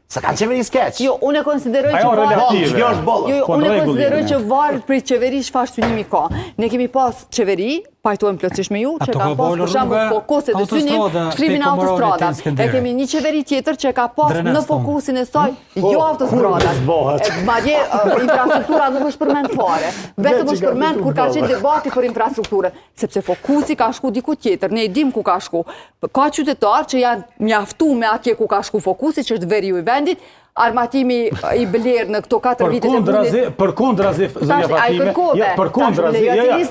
Se kanë qeveri skeq. Jo, unë e konsideroj që varet prej qeverisë çfarë synimi ka. Ne kemi pas qeveri, pajtojmë plotësisht me ju, që ka pas për shembull fokuset e synim shtrimin e autostradat. E kemi një qeveri tjetër që ka pas në fokusin e saj jo autostradat. Madje infrastruktura nuk është përmend fare. Vetëm është përmend kur ka qenë debati për infrastrukturën, sepse fokusi ka shku diku tjetër. Ne e dim ku ka shku. Ka qytetarë që janë mjaftuar me atje ku ka shku fokusi, që është veri ju i vendit, armatimi i blerë në këto 4 vitet e fundit. Përkundrazi, zonja Fatime, përkundrazi,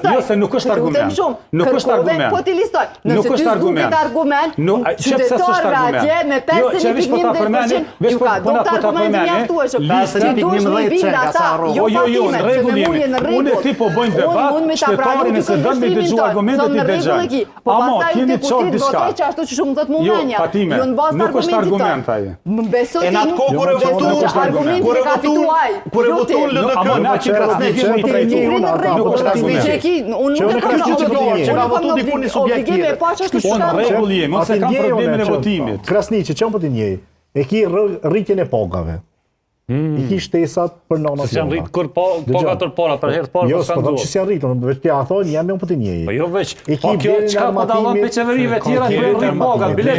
jo se nuk është argument. Nuk është argument. Po t'i listoj. Nëse ty s'duket argument, qytetarëve atje me 51% ju ka do të argument mjaftueshëm. Ti duhesh me bindë ata, jo Fatime, se me mu je në rregull. Unë e ti po bëjmë debat, shtetarin nëse dënë me dëgju argumentet i dëgjën. Amo, kemi të qotë diçka. Jo, Fatime, nuk është argument aje. Besoj ti nuk argumenti ka fituaj. Kur e voton LDK, na që krasniqemi i trajtuar. Nuk është argument. Unë nuk e ka votu diku një subjekt tjetër. Unë rregull jemi, ose kam problemin e votimit. Krasniqi, çon po ti njej? E ki rritjen e pagave. I ki shtesat për nona Se janë rritë kur paga tër para, për herë të parë jo, po s'kan s'po që si janë rritur, veç t'ja thonë, jam po ti njej. Po jo veç, po kjo çka po dallon me qeverive tjera që rritë paga, bile,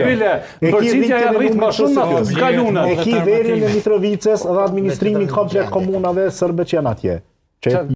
përgjithja janë rritë më shumë aty, s'ka luna. E ki verjen e Mitrovicës dhe administrimin komplet komunave sërbe që janë atje.